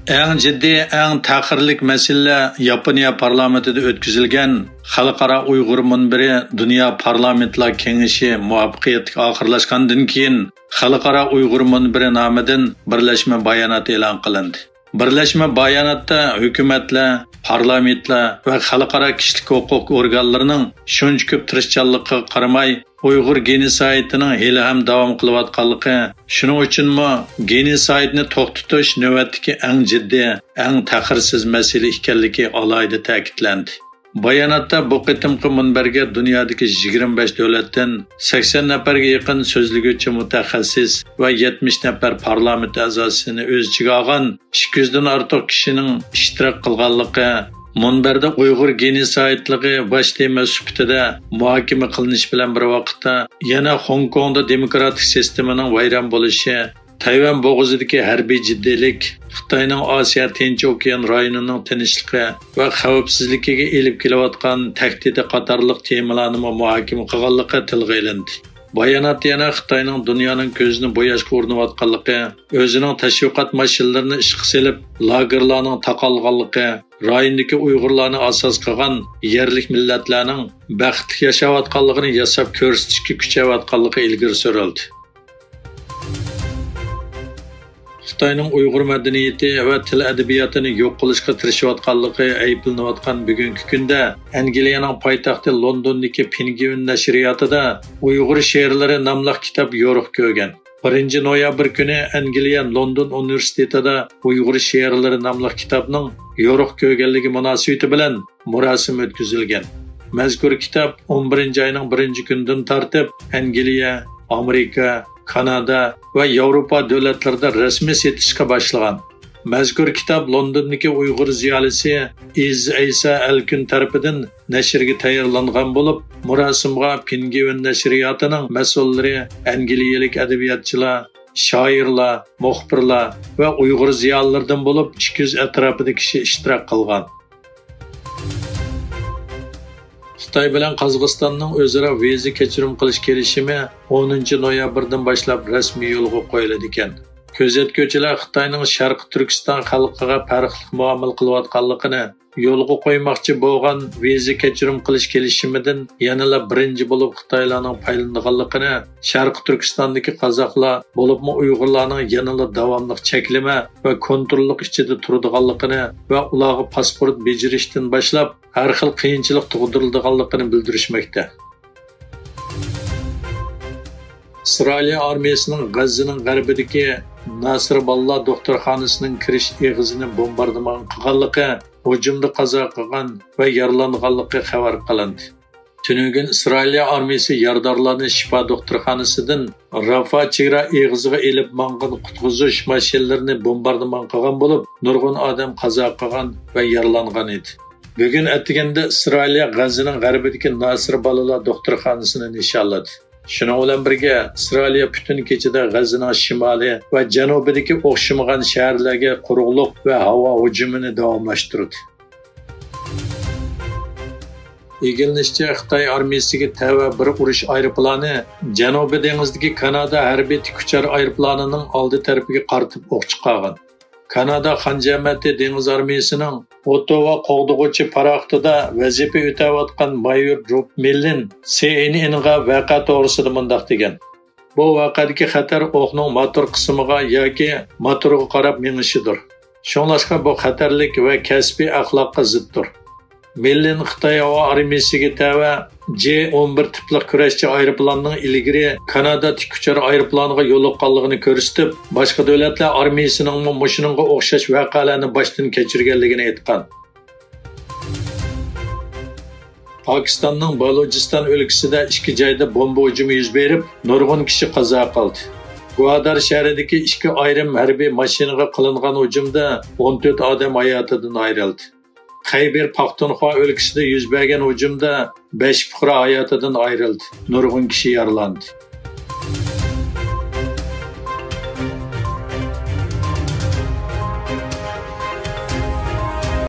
Eng jiddiy, eng ta'qirlik masala Yaponiya parlamentida o'tkazilgan Xalqaro Uyg'ur munbiri Dunyo parlamentlar kengashi muvaffaqiyatli oxirlashgandan keyin Xalqaro Uyg'ur munbiri nomidan birlashma bayonot e'lon qilindi. Birlashma bayonotda hukumatlar, parlamentlar va xalqaro kishilik huquq organlarining shuncha ko'p tirishchanlikqa qaramay Uyg'ur genosoidining hali ham davom qilayotganligi, shuning uchunmi genosoidni to'xtatish navbatdagi eng jiddiy, eng ta'qirsiz masala ekanligi alohida ta'kidlandi. Bayonotda bu qitimqi munbarga dunyodagi 25 davlatdan 80 nafarga yaqin so'zlaguvchi mutaxassis va 70 nafar parlament a'zosini o'z ichiga olgan 200 dan ortiq kishining ishtirok qilganligi munbarda Uyg'ur genosoidligi bosh tema sifatida muhokama qilinish bilan bir vaqtda yana Hong Kongda demokratik sistemaning vayron bo'lishi, Tayvan bo'g'izidagi harbiy jiddiylik, Xitoyning Osiyo Tinch okean rayonining tinchligi va xavfsizligiga elib kelayotgan tahdidi qatorliq temalarni muhokama qilganligi tilga ilindi. Bayonot yana Xitoyning dunyoning ko'zini bo'yashga urinayotganligi, o'zining tashviqot mashinalarini ishga solib, lagerlarning taqalganligi, rayondagi Uyg'urlarni asos qilgan yerlik millatlarning baxtli yashayotganligini yasab ko'rsatishga kuchayotganligi ilgari surildi. Xitoyning Uyg'ur madaniyati va til adabiyotini yo'q qilishga tirishayotganligi ayblanayotgan bugungi kunda Angliyaning poytaxti Londondagi Penguin nashriyotida Uyg'ur she'rlari nomli kitob yo'riq ko'rgan. 1 noyabr kuni Angliya London universitetida Uyg'ur she'rlari nomli kitobning yo'riq ko'rganligi munosabati bilan murosim o'tkazilgan. Mazkur kitob 11 oyning 1-kunidan tortib Angliya, Amerika, Kanada va Yevropa davlatlarida rasmiy setishga boshlagan. Mazkur kitob Londondagi Uyg'ur ziyolisi Isa Alkun tarafidan nashrga tayyorlangan bo'lib, murosimga Penguin nashriyotining mas'ullari, angliyalik adabiyotchilar, shoirlar, muxbirlar va Uyg'ur ziyolilaridan bo'lib 200 atrofida kishi ishtirok qilgan. Xitoy bilan Qozog'istonning o'zaro viza kechirim qilish kelishimi 10 noyabrdan boshlab rasmiy yo'lga qo'yiladi ekan. Ko'zatuvchilar Xitoyning Sharq Turkiston xalqiga farqli muomala qilayotganligini yo'lga qo'ymoqchi bo'lgan viza kechirim qilish kelishimidan yanada birinchi bo'lib Xitoylarning foydalanganligini, Sharq Turkistondagi qozoqlar bo'libmi Uyg'urlarning yanada davomli cheklama va kontrollik ichida turadiganligini va ularga pasport bejirishdan boshlab har xil qiyinchilik tug'dirilganligini bildirishmoqda. İsrail armiyasining G'azzoning g'arbidagi Nasrallah doktorxonasining kirish eg'izini bombardimon qilganligi, hujumda qazo qilgan va yaralanganligi xabar qilindi. Tunugun İsrail armiyasi yardorlarni Shifa doktorxonasidan Rafa chegara eg'iziga elib mangan qutqizish mashinalarini bombardimon qilgan bo'lib, nurg'un odam qazo qilgan va yaralangan edi. Bugun atganda İsrail G'azzoning g'arbidagi Nasrallah doktorxonasini nishonladi. Şunun bilan birga Isroil butun kechada G'azzoning shimoli va janubidagi o'xshamagan shaharlarga quruqlik va havo hujumini davomlashtirdi. Egilinishcha Xitoy armiyasiga tava bir urush aeroplani Janubiy dengizdagi Kanada harbiy tikuchar aeroplanining oldi tarafiga qaratib o'q chiqargan. Kanada Xanjamati dengiz armiyasining Ottawa qo'g'dug'uchi paraxtida vazifa o'tayotgan mayor Rob Mellin CNNga voqea to'g'risida mundaq degan. Bu voqeadagi xatar o'qning motor qismiga yoki motoriga qarab mingishidir. Shunlashqa bu xatarlik va kasbiy axloqqa ziddir. Mellin Xitoy havo armiyasiga tava J-11 tipli kurashchi aeroplanning ilgari Kanada tikuchar aeroplaniga yo'liqqanligini ko'rsatib, boshqa davlatlar armiyasining mushuninga o'xshash voqealarni boshdan kechirganligini aytgan. Pokistonning Balochiston o'lkasida 2 joyda bomba hujumi yuz berib, nurg'un kishi qazo qildi. Guadar shahridagi 2 ayrim harbiy mashinaga qilingan hujumda 14 odam hayotidan ayrildi. Xayber Paxtunxo o'lkasida yuz bergan hujumda 5 fuqaro hayotidan ayrildi. Nurg'un kishi yaralandi.